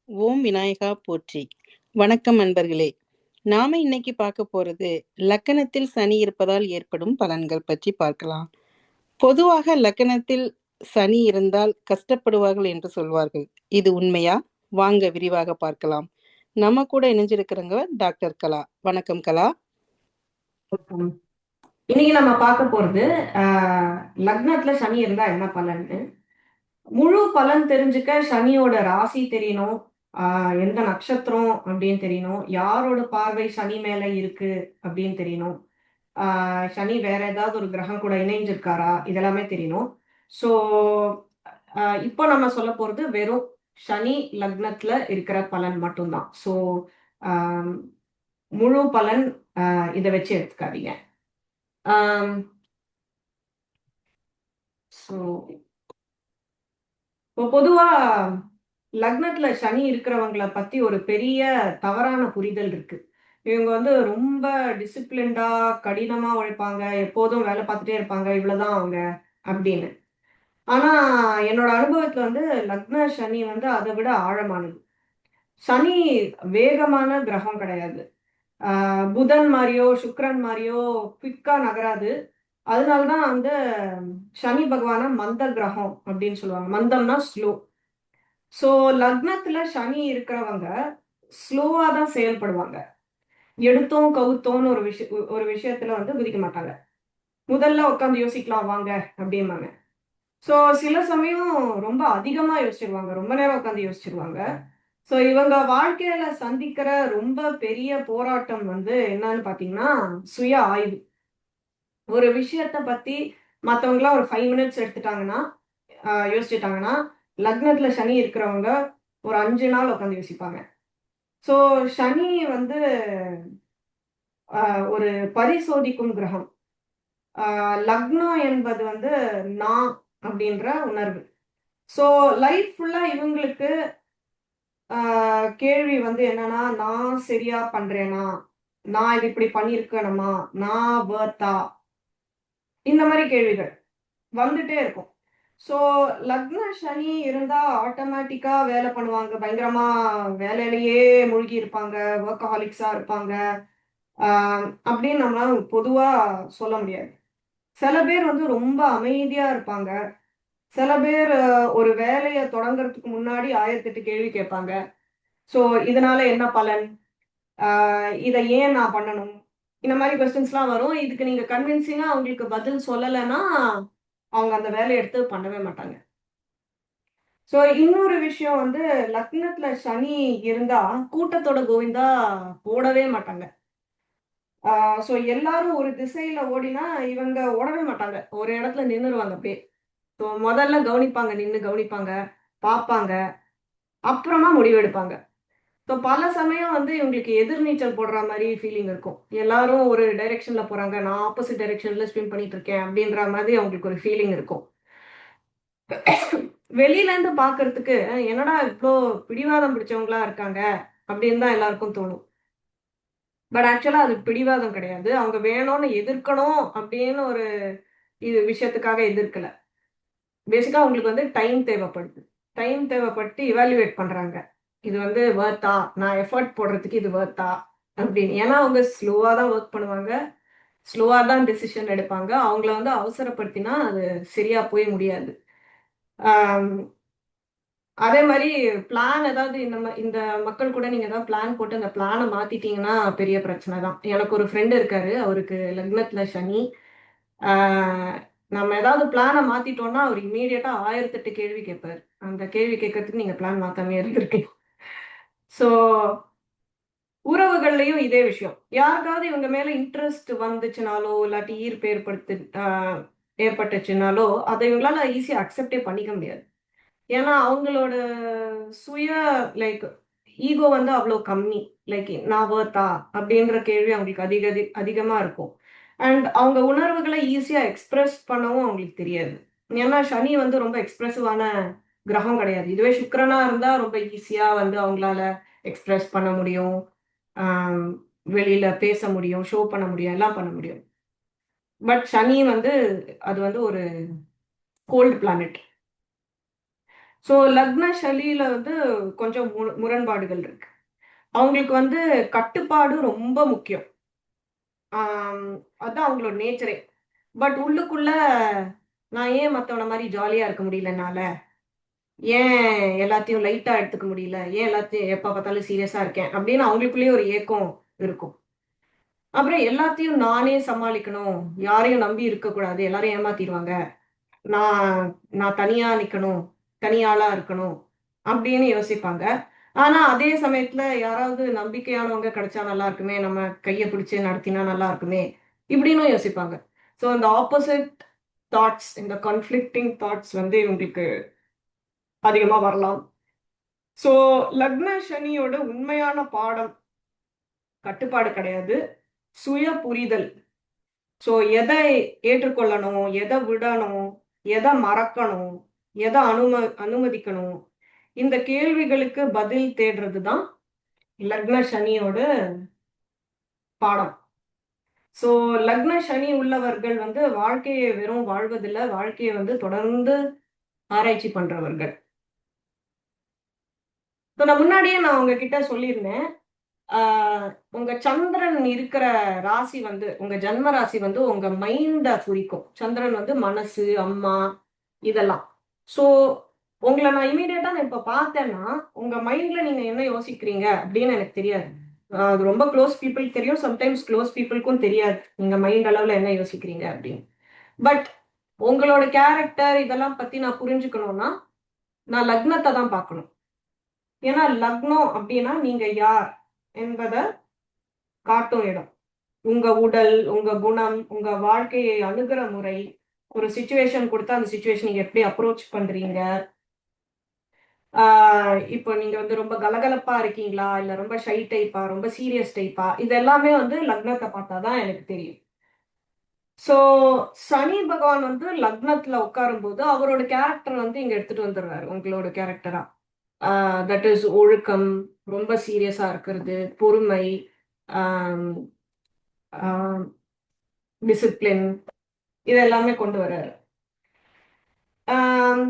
ஓம் விநாயகா போற்றி. வணக்கம் நண்பர்களே. நாம இன்னைக்கு பார்க்க போறது லக்கணத்தில் சனி இருப்பதால் ஏற்படும் பலன்கள் பற்றி பார்க்கலாம். பொதுவாக லக்கணத்தில் சனி இருந்தால் கஷ்டப்படுவார்கள் என்று சொல்வார்கள். இது உண்மையா? வாங்க விரிவாக பார்க்கலாம். நம்ம கூட இணைஞ்சிருக்கிறவங்க டாக்டர் கலா. வணக்கம் கலா. ம். இன்னைக்கு நம்ம பார்க்க போறது லக்னத்துல சனி இருந்தா என்ன பலன்னு. முழு பலன் தெரிஞ்சுக்க சனியோட ராசி தெரியணும். எந்த நட்சத்திரம் அப்படின்னு தெரியணும். யாரோட பார்வை சனி மேல இருக்கு அப்படின்னு தெரியணும். சனி வேற ஏதாவது ஒரு கிரகம் கூட இணைஞ்சிருக்காரா இதெல்லாமே தெரியணும். ஸோ இப்போ நம்ம சொல்ல போறது வெறும் சனி லக்னத்துல இருக்கிற பலன் மட்டும்தான். ஸோ முழு பலன் இதை வச்சு எடுத்துக்காதீங்க. ஸோ இப்போ பொதுவா லக்னத்துல சனி இருக்கிறவங்கள பத்தி ஒரு பெரிய தவறான புரிதல் இருக்கு. இவங்க வந்து ரொம்ப டிசிப்ளின்டா கடினமா உழைப்பாங்க, எப்போதும் வேலை பார்த்துட்டே இருப்பாங்க, இவ்வளவுதான் அவங்க அப்படின்னு. ஆனா என்னோட அனுபவத்துல வந்து லக்ன சனி வந்து அதை விட ஆழமானது. சனி வேகமான கிரகம் கிடையாது. புதன் மாதிரியோ சுக்கிரன் மாதிரியோ குவிக்கா நகராது. அதனாலதான் வந்து சனி பகவான மந்த கிரகம் அப்படின்னு சொல்லுவாங்க. மந்தம்னா ஸ்லோ. சோ லக்னத்துல சனி இருக்கிறவங்க ஸ்லோவா தான் செயல்படுவாங்க. எடுத்தோம் கவுத்தோன்னு ஒரு விஷயத்துல வந்து குதிக்க மாட்டாங்க. முதல்ல உட்காந்து யோசிக்கலாம் வாங்க அப்படிம்பாங்க. சோ சில சமயம் ரொம்ப அதிகமா யோசிச்சிருவாங்க. ரொம்ப நேரம் உட்காந்து யோசிச்சிருவாங்க. சோ இவங்க வாழ்க்கையில சந்திக்கிற ரொம்ப பெரிய போராட்டம் வந்து என்னன்னு பாத்தீங்கன்னா, சுய ஆய்வு. ஒரு விஷயத்த பத்தி மத்தவங்கலாம் ஒரு 5 மினிட்ஸ் எடுத்துட்டாங்கன்னா, யோசிச்சுட்டாங்கன்னா, லக்னத்துல சனி இருக்கிறவங்க ஒரு 5 நாள் உட்காந்து யோசிப்பாங்க. ஸோ சனி வந்து ஒரு பரிசோதிக்கும் கிரகம். லக்னம் என்பது வந்து நான் அப்படின்ற உணர்வு. ஸோ லைஃப் ஃபுல்லா இவங்களுக்கு கேள்வி வந்து என்னன்னா, நான் சரியா பண்றேனா? நான் இது இப்படி பண்ணியிருக்கணுமா? நான் வொர்த்தா? இந்த மாரி கேள்விகள் வந்துட்டே இருக்கும். ஸோ லக்ன சனி இருந்தா ஆட்டோமேட்டிக்கா வேலை பண்ணுவாங்க. பயங்கரமா வேலையிலேயே மூழ்கி இருப்பாங்க. வொர்க்கஹாலிக்ஸா இருப்பாங்க. அப்படின்னு நம்மளால பொதுவா சொல்ல முடியாது. சில பேர் வந்து ரொம்ப அமைதியா இருப்பாங்க. சில பேர் ஒரு வேலைய தொடங்குறதுக்கு முன்னாடி 1008 கேள்வி கேட்பாங்க. ஸோ இதனால என்ன பலன்? அ இத ஏன் நான் பண்ணணும்? இந்த மாரி கொஸ்டின்ஸ்லாம் வரும். இதுக்கு நீங்க கன்வின்சிங்கா அவங்களுக்கு பதில் சொல்லலன்னா, அவங்க அந்த வேலைய எடுத்து பண்ணவே மாட்டாங்க. ஸோ இன்னொரு விஷயம் வந்து லக்னத்துல சனி இருந்தா, கூட்டத்தோட கோவிந்தா போடவே மாட்டாங்க. ஸோ எல்லாரும் ஒரு திசையில ஓடினா, இவங்க ஓடவே மாட்டாங்க. ஒரு இடத்துல நின்னுருவாங்க அப்படியே. ஸோ முதல்ல கவனிப்பாங்க, நின்னு கவனிப்பாங்க, பார்ப்பாங்க, அப்புறமா முடிவெடுப்பாங்க. ஸோ பல சமயம் வந்து இவங்களுக்கு எதிர்நீச்சல் போடுற மாரி ஃபீலிங் இருக்கும். எல்லாரும் ஒரு டைரக்ஷன்ல போறாங்க, நான் ஆப்போசிட் டைரக்ஷன்ல ஸ்விம் பண்ணிட்டு இருக்கேன் அப்படின்ற மாதிரி அவங்களுக்கு ஒரு ஃபீலிங் இருக்கும். வெளியில இருந்து பார்க்கறதுக்கு, என்னடா இவ்ளோ பிடிவாதம் பிடிச்சவங்களா இருக்காங்க அப்படின்னு தான் எல்லாருக்கும் தோணும். பட் ஆக்சுவலா அது பிடிவாதம் கிடையாது. அவங்க வேணும்னு எதிர்க்கணும் அப்படின்னு ஒரு விஷயத்துக்காக எதிர்க்கல. பேசிக்கா அவங்களுக்கு வந்து டைம் தேவைப்படுது. டைம் தேவைப்பட்டு இவாலுவேட் பண்றாங்க. இது வந்து வொர்த்தா? நான் எஃபோர்ட் போடுறதுக்கு இது வொர்த்தா? அப்படின்னு. ஏன்னா அவங்க ஸ்லோவா தான் வொர்க் பண்ணுவாங்க. ஸ்லோவா தான் டெசிஷன் எடுப்பாங்க. அவங்கள வந்து அவசரப்படுத்தினா அது சரியா போய் முடியாது. ஆம், அதே மாரி பிளான் ஏதாவது இந்த மக்கள் கூட நீங்க ஏதாவது பிளான் போட்டு அந்த பிளான மாத்திட்டீங்கன்னா பெரிய பிரச்சனை தான். எனக்கு ஒரு ஃப்ரெண்ட் இருக்காரு. அவருக்கு லக்னத்துல சனி. ஆ நம்ம ஏதாவது பிளான மாத்திட்டோம்னா, அவர் இம்மீடியட்டா 1008 கேள்வி கேட்பாரு. அந்த கேள்வி கேட்கறதுக்கு நீங்க பிளான் மாத்தாமயே இருந்திருக்கீங்க. ஸோ உறவுகள்லயும் இதே விஷயம். யாருக்காவது இவங்க மேல இன்ட்ரெஸ்ட் வந்துச்சுனாலோ, இல்லாட்டி ஈர்ப்பு ஏற்பட்டுச்சுனாலோ, அத இவங்களால ஈஸியா அக்செப்டே பண்ணிக்க முடியாது. ஏன்னா, அவங்களோட சுய லைக் ஈகோ வந்து அவ்ளோ கம்மி. லைக் நான் வொர்த்தா? அப்படின்ற கேள்வி அவங்களுக்கு அதிகமா இருக்கும். அண்ட் அவங்க உணர்வுகள ஈஸியா எக்ஸ்பிரஸ் பண்ணவும் அவங்களுக்கு தெரியாது. ஏன்னா, சனி வந்து ரொம்ப எக்ஸ்பிரசிவான கிரகம் கிடையாது. இதுவே சுக்கிரனா இருந்தா ரொம்ப ஈஸியா வந்து அவங்களால எக்ஸ்பிரஸ் பண்ண முடியும். ஆம், வெளியில பேச முடியும், ஷோ பண்ண முடியும், எல்லாம் பண்ண முடியும். பட் சனி வந்து அது வந்து ஒரு கோல்ட் பிளானட். ஸோ லக்ன சனியில வந்து கொஞ்சம் முரண்பாடுகள் இருக்கு. அவங்களுக்கு வந்து கட்டுப்பாடு ரொம்ப முக்கியம். ஆம், அதான் அவங்களோட நேச்சரே. பட் உள்ளுக்குள்ள நான் ஏன் மத்தவன மாரி ஜாலியா இருக்க முடியல என்னால? ஏன் எல்லாத்தையும் லைட்டா எடுத்துக்க முடியல? ஏன் எல்லாத்தையும் எப்ப பார்த்தாலும் சீரியஸா இருக்கேன்? அப்படின்னு அவங்களுக்குள்ளேயே ஒரு ஏக்கம் இருக்கும். அப்புறம் எல்லாத்தையும் நானே சமாளிக்கணும். யாரையும் நம்பி இருக்கக்கூடாது. எல்லாரும் ஏமாத்திருவாங்க. நான் நான் தனியா நிக்கணும். தனி ஆளா இருக்கணும். அப்படின்னு யோசிப்பாங்க. ஆனா, அதே சமயத்துல யாராவது நம்பிக்கையானவங்க கிடைச்சா நல்லா இருக்குமே! நம்ம கைய பிடிச்சு நடத்தினா நல்லா இருக்குமே! இப்படின்னும் யோசிப்பாங்க. ஸோ, இந்த ஆப்போசிட் தாட்ஸ், இந்த கான்ஃப்ளிக்டிங் தாட்ஸ் வந்து இவங்களுக்கு அதிகமா வரலாம். ஸோ, லக்ன சனியோட உண்மையான பாடம் கட்டுப்பாடு கிடையாது. சுய புரிதல். ஸோ எதை ஏற்றுக்கொள்ளணும்? எதை விடணும்? எதை மறக்கணும்? எதை அனுமதிக்கணும்? இந்த கேள்விகளுக்கு பதில் தேடுறது தான் லக்ன சனியோட பாடம். ஸோ லக்ன சனி உள்ளவர்கள் வந்து வாழ்க்கையை வெறும் வாழ்வதில்ல, வாழ்க்கையை வந்து தொடர்ந்து ஆராய்ச்சி பண்றவர்கள். ஸோ நான் முன்னாடியே உங்ககிட்ட சொல்லியிருந்தேன். ஆஹ் உங்க சந்திரன் இருக்கிற ராசி வந்து உங்க ஜன்ம ராசி வந்து உங்க மைண்ட குறிக்கும். சந்திரன் வந்து மனசு, அம்மா இதெல்லாம். ஸோ உங்களை நான் இமீடியட்டா நான் இப்ப பார்த்தேன்னா உங்க மைண்ட்ல நீங்க என்ன யோசிக்கிறீங்க அப்படின்னு எனக்கு தெரியாது. அது ரொம்ப க்ளோஸ் பீப்புளுக்கு தெரியும், சம்டைம்ஸ் க்ளோஸ் பீப்புளுக்கும் தெரியாது நீங்க மைண்ட் அளவுல என்ன யோசிக்கிறீங்க அப்படின்னு. பட் உங்களோட கேரக்டர் இதெல்லாம் பத்தி நான் புரிஞ்சுக்கணும்னா நான் லக்னத்தை தான் பார்க்கணும். ஏன்னா லக்னம் அப்படின்னா நீங்க யார் என்பதை காட்டும் இடம். உங்க உடல், உங்க குணம், உங்க வாழ்க்கையை அணுகுற முறை, ஒரு சிச்சுவேஷன் கொடுத்தா அந்த சிச்சுவேஷன் நீங்க எப்படி அப்ரோச் பண்றீங்க. இப்போ நீங்க வந்து ரொம்ப கலகலப்பா இருக்கீங்களா, இல்ல ரொம்ப ஷை டைப்பா, ரொம்ப சீரியஸ் டைப்பா, இது எல்லாமே வந்து லக்னத்தை பார்த்தாதான் எனக்கு தெரியும். சோ சனி பகவான் வந்து லக்னத்துல உட்காரும் போது அவரோட கேரக்டர் வந்து இங்க எடுத்துட்டு வந்துடுறாரு உங்களோட கேரக்டரா. தட் இஸ் ஒழுக்கம், ரொம்ப சீரியஸா இருக்கிறது, பொறுமை, டிசிப்ளின், இது எல்லாமே கொண்டு வர்றாரு. ஆம்,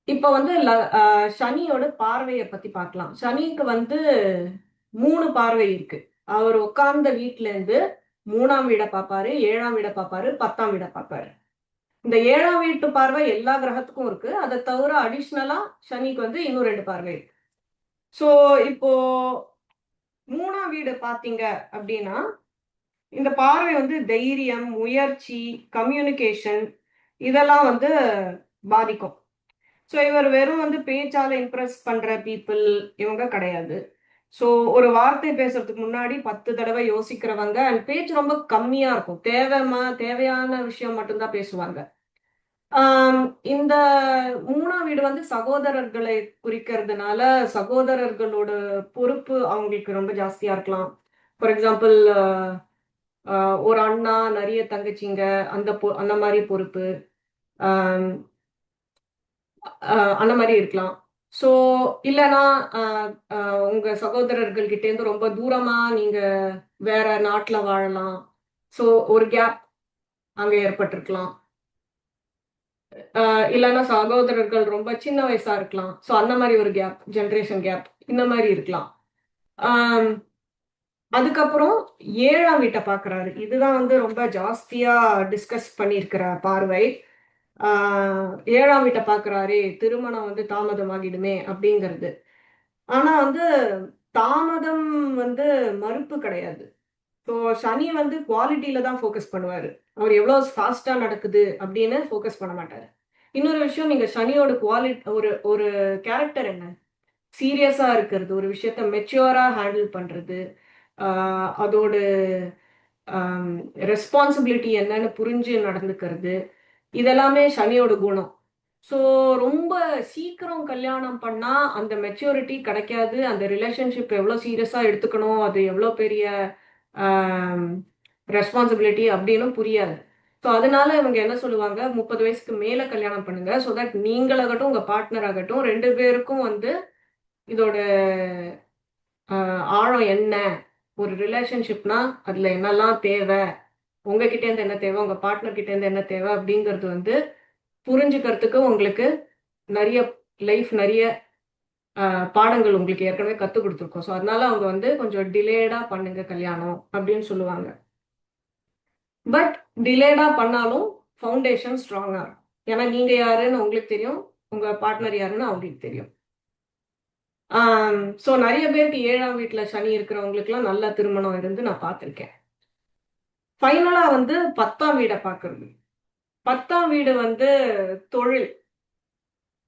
இப்ப வந்து சனியோட பார்வையை பத்தி பார்க்கலாம். சனிக்கு வந்து 3 பார்வை இருக்கு. அவர் உட்கார்ந்த வீட்ல இருந்து 3ஆம் வீட பார்ப்பாரு, 7ஆம் வீட பார்ப்பாரு, 10ஆம் வீட பார்ப்பாரு. இந்த 7ஆம் வீட்டு பார்வை எல்லா கிரகத்துக்கும் இருக்கு. அதை தவிர அடிஷ்னலா சனிக்கு வந்து இன்னும் 2 பார்வை இருக்கு. சோ இப்போ 3ஆம் வீடு பார்த்தீங்க அப்படின்னா இந்த பார்வை வந்து தைரியம், முயற்சி, கம்யூனிகேஷன் இதெல்லாம் வந்து பாதிக்கும். ஸோ இவர் வெறும் வந்து பேச்சால இம்ப்ரெஸ் பண்ற பீப்புள் இவங்க கிடையாது. ஸோ ஒரு வார்த்தை பேசுறதுக்கு முன்னாடி 10 தடவை யோசிக்கிறவங்க அண்ட் பேச்சு ரொம்ப கம்மியா இருக்கும். தேவையான விஷயம் மட்டும்தான் பேசுவாங்க. ஆம், இந்த 3ஆம் வீடு வந்து சகோதரர்களை குறிக்கிறதுனால சகோதரர்களோட பொறுப்பு அவங்களுக்கு ரொம்ப ஜாஸ்தியா இருக்கலாம். ஃபார் எக்ஸாம்பிள் ஒரு அண்ணா, நிறைய தங்கச்சிங்க, அந்த மாதிரி பொறுப்பு. ஆம், அந்த மாதிரி இருக்கலாம். ஸோ இல்லைன்னா உங்க சகோதரர்கள் கிட்ட இருந்து ரொம்ப தூரமா நீங்க வேற நாட்டுல வாழலாம். ஸோ ஒரு கேப் அங்க ஏற்பட்டிருக்கலாம். இல்லைன்னா சகோதரர்கள் ரொம்ப சின்ன வயசா இருக்கலாம். ஸோ அந்த மாதிரி ஒரு கேப், ஜெனரேஷன் கேப் இந்த மாதிரி இருக்கலாம். ஆம், அதுக்கப்புறம் 7ஆம் வீட்டை பார்க்கறாரு. இதுதான் வந்து ரொம்ப ஜாஸ்தியா டிஸ்கஸ் பண்ணியிருக்கிற பார்வை. 7ஆம் வீட்டை பார்க்கறாரே, திருமணம் வந்து தாமதமாகிடுமே அப்படிங்கிறது. ஆனா வந்து தாமதம் வந்து மறுப்பு கிடையாது. ஸோ சனி வந்து குவாலிட்டியில தான் ஃபோக்கஸ் பண்ணுவாரு. அவர் எவ்வளோ ஃபாஸ்ட்டா நடக்குது அப்படின்னு ஃபோக்கஸ் பண்ண மாட்டாரு. இன்னொரு விஷயம், நீங்க சனியோட ஒரு ஒரு கேரக்டர் என்ன? சீரியஸா இருக்கிறது, ஒரு விஷயத்த மெச்சூரா ஹேண்டில் பண்றது, அதோட ரெஸ்பான்சிபிலிட்டி என்னன்னு புரிஞ்சு நடந்துக்கிறது, இதெல்லாமே சனியோட குணம். ஸோ ரொம்ப சீக்கிரம் கல்யாணம் பண்ணா அந்த மெச்சூரிட்டி கிடைக்காது. அந்த ரிலேஷன்ஷிப் எவ்வளோ சீரியஸா எடுத்துக்கணும், அது எவ்வளோ பெரிய ரெஸ்பான்சிபிலிட்டி அப்படின்னு புரியாது. ஸோ அதனால இவங்க என்ன சொல்லுவாங்க, 30 வயசுக்கு மேல கல்யாணம் பண்ணுங்க. ஸோ தட் நீங்களாகட்டும் உங்க பார்ட்னர் ஆகட்டும் 2 பேருக்கும் வந்து இதோட ஆழம் என்ன, ஒரு ரிலேஷன்ஷிப்னா அதுல என்னெல்லாம் தேவை, உங்ககிட்ட இருந்து என்ன தேவை, உங்க பார்ட்னர் கிட்ட இருந்து என்ன தேவை அப்படிங்கிறது வந்து புரிஞ்சுக்கிறதுக்கு உங்களுக்கு நிறைய நிறைய பாடங்கள் உங்களுக்கு ஏற்கனவே கற்றுக் கொடுத்துருக்கோம். ஸோ அதனால அவங்க வந்து கொஞ்சம் டிலேடா பண்ணுங்க கல்யாணம் அப்படின்னு சொல்லுவாங்க. பட் டிலேடா பண்ணாலும் ஃபவுண்டேஷன் ஸ்ட்ராங்கா இருக்கும். ஏன்னா நீங்க யாருன்னு உங்களுக்கு தெரியும், உங்க பார்ட்னர் யாருன்னு அவங்களுக்கு தெரியும். ஸோ நிறைய பேருக்கு 7ஆம் வீட்டுல சனி இருக்கிறவங்களுக்குலாம் நல்ல திருமணம் இருந்து நான் பார்த்துருக்கேன். ஃபைனலா வந்து 10ஆம் வீடை பார்க்கறது. 10ஆம் வீடு வந்து தொழில்.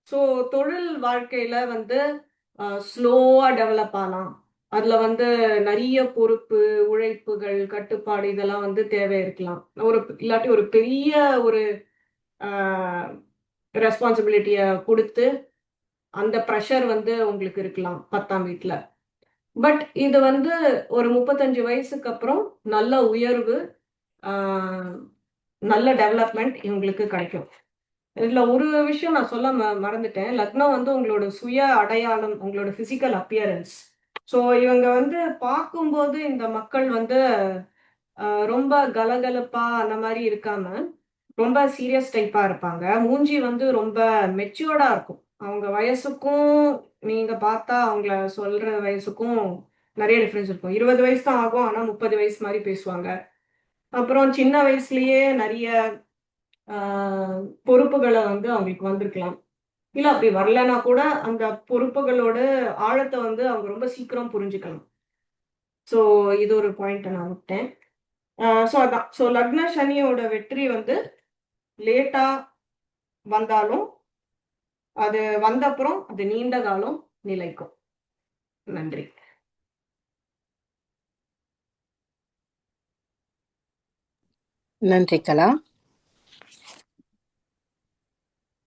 ஸோ தொழில் வாழ்க்கையில வந்து ஸ்லோவா டெவலப் ஆகலாம். அதுல வந்து நிறைய பொறுப்பு, உழைப்புகள், கட்டுப்பாடு இதெல்லாம் வந்து தேவை இருக்கலாம். இல்லாட்டி ஒரு பெரிய ஒரு ரெஸ்பான்சிபிலிட்டிய கொடுத்து அந்த ப்ரெஷர் வந்து உங்களுக்கு இருக்கலாம் 10ஆம் வீட்டுல. பட் இது வந்து ஒரு 35 வயசுக்கு அப்புறம் நல்ல உயர்வு, நல்ல டெவலப்மெண்ட் இவங்களுக்கு கிடைக்கும். இதுல ஒரு விஷயம் நான் சொல்ல மறந்துட்டேன். லக்னம் வந்து உங்களோட சுய அடையாளம், உங்களோட பிசிக்கல் அப்பியரன்ஸ். ஸோ இவங்க வந்து பார்க்கும்போது இந்த மக்கள் வந்து ரொம்ப கலகலப்பா அந்த மாதிரி இருக்காம ரொம்ப சீரியஸ் டைப்பா இருப்பாங்க. மூஞ்சி வந்து ரொம்ப மெச்சூர்டா இருக்கும். அவங்க வயசுக்கும் நீங்க பார்த்தா அவங்கள சொல்ற வயசுக்கும் நிறைய டிஃபரன்ஸ் இருக்கும். 20 வயசு தான் ஆகும், ஆனா 30 வயசு மாதிரி பேசுவாங்க. அப்புறம் சின்ன வயசுலயே நிறைய பொறுப்புகளை வந்து அவங்களுக்கு வந்திருக்கலாம். இல்ல அப்படி வரலன்னா கூட அந்த பொறுப்புகளோட ஆழத்தை வந்து அவங்க ரொம்ப சீக்கிரம் புரிஞ்சுக்கலாம். ஸோ இது ஒரு பாயிண்ட் நான் விட்டேன். ஸோ அதான். ஸோ லக்ன சனியோட வெற்றி வந்து லேட்டா வந்தாலும் அது வந்தப்புறம் அது நீண்ட காலம் நிலைக்கும். நன்றி. நன்றி கலா.